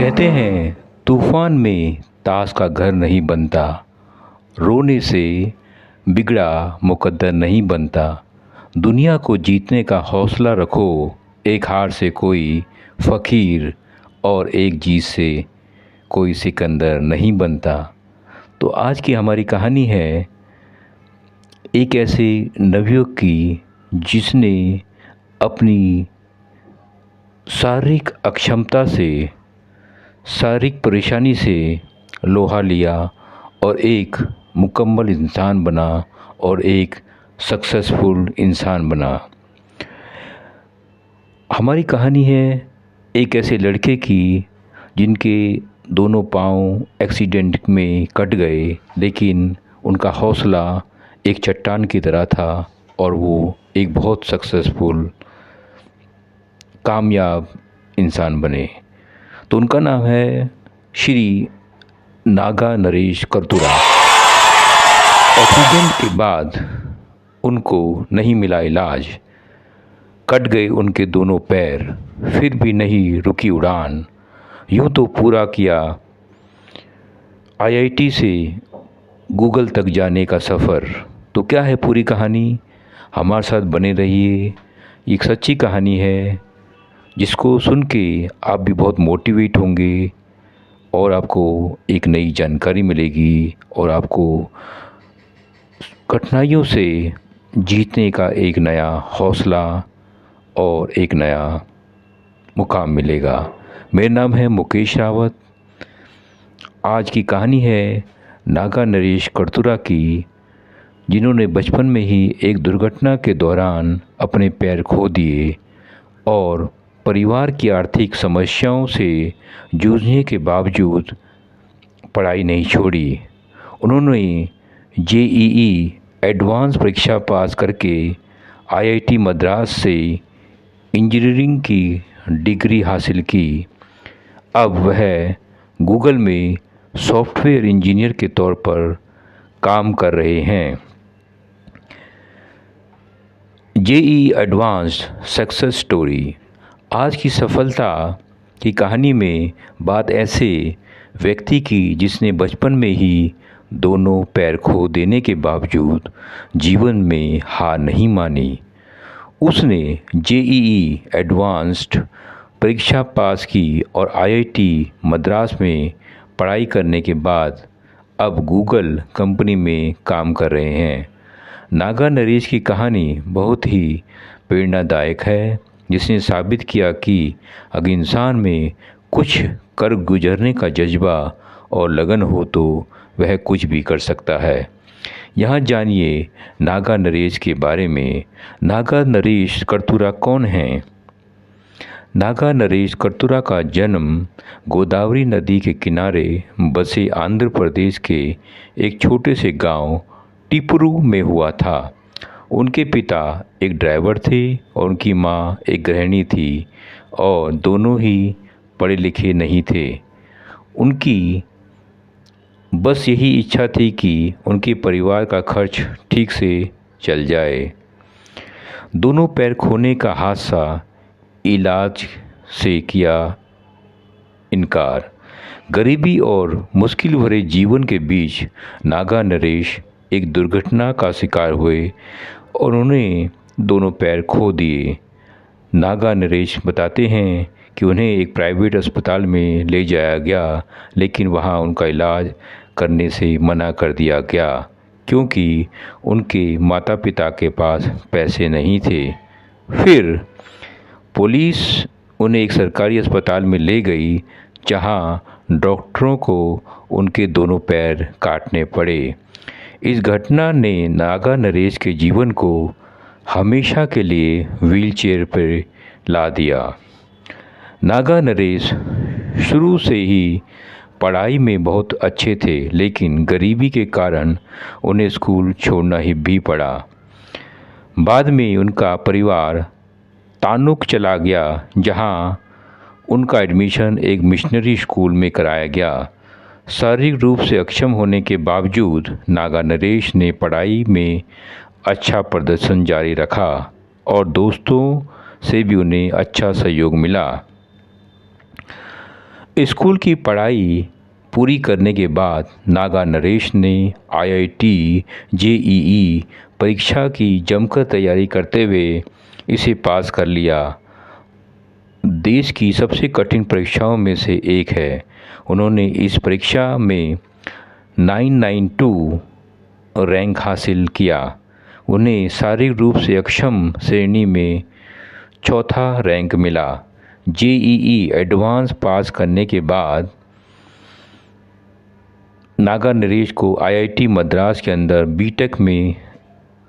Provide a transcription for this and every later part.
कहते हैं तूफान में ताश का घर नहीं बनता, रोने से बिगड़ा मुकद्दर नहीं बनता। दुनिया को जीतने का हौसला रखो, एक हार से कोई फ़कीर और एक जीत से कोई सिकंदर नहीं बनता। तो आज की हमारी कहानी है एक ऐसे नवयुवक की जिसने अपनी शारीरिक अक्षमता से, शारीरिक परेशानी से लोहा लिया और एक मुकम्मल इंसान बना और एक सक्सेसफुल इंसान बना। हमारी कहानी है एक ऐसे लड़के की जिनके दोनों पाँव एक्सीडेंट में कट गए, लेकिन उनका हौसला एक चट्टान की तरह था और वो एक बहुत सक्सेसफुल कामयाब इंसान बने। तो उनका नाम है श्री नागा नरेश कर्तुरा। एक्सीडेंट के बाद उनको नहीं मिला इलाज, कट गए उनके दोनों पैर, फिर भी नहीं रुकी उड़ान। यूँ तो पूरा किया आईआईटी से गूगल तक जाने का सफ़र। तो क्या है पूरी कहानी, हमारे साथ बने रहिए। एक सच्ची कहानी है जिसको सुन के आप भी बहुत मोटिवेट होंगे और आपको एक नई जानकारी मिलेगी और आपको कठिनाइयों से जीतने का एक नया हौसला और एक नया मुकाम मिलेगा। मेरा नाम है मुकेश रावत। आज की कहानी है नागा नरेश कर्तुरा की, जिन्होंने बचपन में ही एक दुर्घटना के दौरान अपने पैर खो दिए और परिवार की आर्थिक समस्याओं से जूझने के बावजूद पढ़ाई नहीं छोड़ी। उन्होंने जेईई एडवांस परीक्षा पास करके आईआईटी मद्रास से इंजीनियरिंग की डिग्री हासिल की। अब वह गूगल में सॉफ्टवेयर इंजीनियर के तौर पर काम कर रहे हैं। JEE advanced success story. आज की सफलता की कहानी में बात ऐसे व्यक्ति की जिसने बचपन में ही दोनों पैर खो देने के बावजूद जीवन में हार नहीं मानी। उसने जेईई एडवांस्ड परीक्षा पास की और आईआईटी मद्रास में पढ़ाई करने के बाद अब गूगल कंपनी में काम कर रहे हैं। नागा नरेश की कहानी बहुत ही प्रेरणादायक है, जिसने साबित किया कि अगर इंसान में कुछ कर गुजरने का जज्बा और लगन हो तो वह कुछ भी कर सकता है। यहाँ जानिए नागा नरेश के बारे में। नागा नरेश कर्तुरा कौन हैं? नागा नरेश कर्तुरा का जन्म गोदावरी नदी के किनारे बसे आंध्र प्रदेश के एक छोटे से गांव टिपरू में हुआ था। उनके पिता एक ड्राइवर थे और उनकी माँ एक गृहिणी थी और दोनों ही पढ़े लिखे नहीं थे। उनकी बस यही इच्छा थी कि उनके परिवार का खर्च ठीक से चल जाए। दोनों पैर खोने का हादसा इलाज से किया इनकार। गरीबी और मुश्किल भरे जीवन के बीच नागा नरेश एक दुर्घटना का शिकार हुए और उन्हें दोनों पैर खो दिए। नागा नरेश बताते हैं कि उन्हें एक प्राइवेट अस्पताल में ले जाया गया, लेकिन वहां उनका इलाज करने से मना कर दिया गया क्योंकि उनके माता पिता के पास पैसे नहीं थे। फिर पुलिस उन्हें एक सरकारी अस्पताल में ले गई, जहां डॉक्टरों को उनके दोनों पैर काटने पड़े। इस घटना ने नागा नरेश के जीवन को हमेशा के लिए व्हीलचेयर पर ला दिया। नागा नरेश शुरू से ही पढ़ाई में बहुत अच्छे थे, लेकिन गरीबी के कारण उन्हें स्कूल छोड़ना ही भी पड़ा। बाद में उनका परिवार तानुक चला गया, जहां उनका एडमिशन एक मिशनरी स्कूल में कराया गया। शारीरिक रूप से अक्षम होने के बावजूद नागा नरेश ने पढ़ाई में अच्छा प्रदर्शन जारी रखा और दोस्तों से भी उन्हें अच्छा सहयोग मिला। स्कूल की पढ़ाई पूरी करने के बाद नागा नरेश ने आईआईटी जेईई परीक्षा की जमकर तैयारी करते हुए इसे पास कर लिया। देश की सबसे कठिन परीक्षाओं में से एक है। उन्होंने इस परीक्षा में 992 रैंक हासिल किया। उन्हें शारीरिक रूप से अक्षम श्रेणी में चौथा रैंक मिला। जेईई एडवांस पास करने के बाद नागा नरेश को आईआईटी मद्रास के अंदर बीटेक में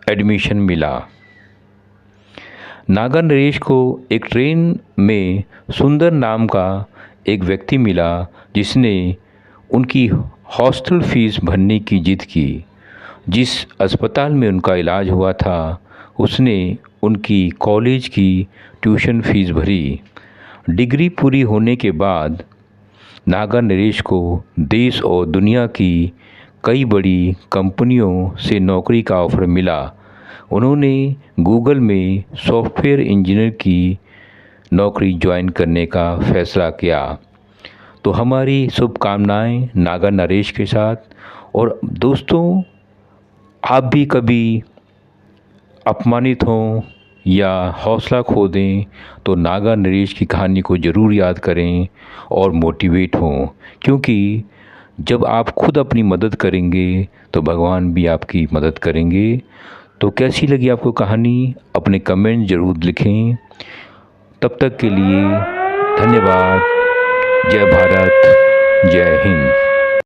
एडमिशन मिला। नागा नरेश को एक ट्रेन में सुंदर नाम का एक व्यक्ति मिला जिसने उनकी हॉस्टल फीस भरने की जिद की। जिस अस्पताल में उनका इलाज हुआ था उसने उनकी कॉलेज की ट्यूशन फीस भरी। डिग्री पूरी होने के बाद नागा नरेश को देश और दुनिया की कई बड़ी कंपनियों से नौकरी का ऑफ़र मिला। उन्होंने गूगल में सॉफ्टवेयर इंजीनियर की नौकरी ज्वाइन करने का फ़ैसला किया। तो हमारी शुभकामनाएं नागा नरेश के साथ। और दोस्तों, आप भी कभी अपमानित हों या हौसला खो दें तो नागा नरेश की कहानी को ज़रूर याद करें और मोटिवेट हों, क्योंकि जब आप खुद अपनी मदद करेंगे तो भगवान भी आपकी मदद करेंगे। तो कैसी लगी आपको कहानी, अपने कमेंट ज़रूर लिखें। तब तक के लिए धन्यवाद। जय भारत, जय हिंद।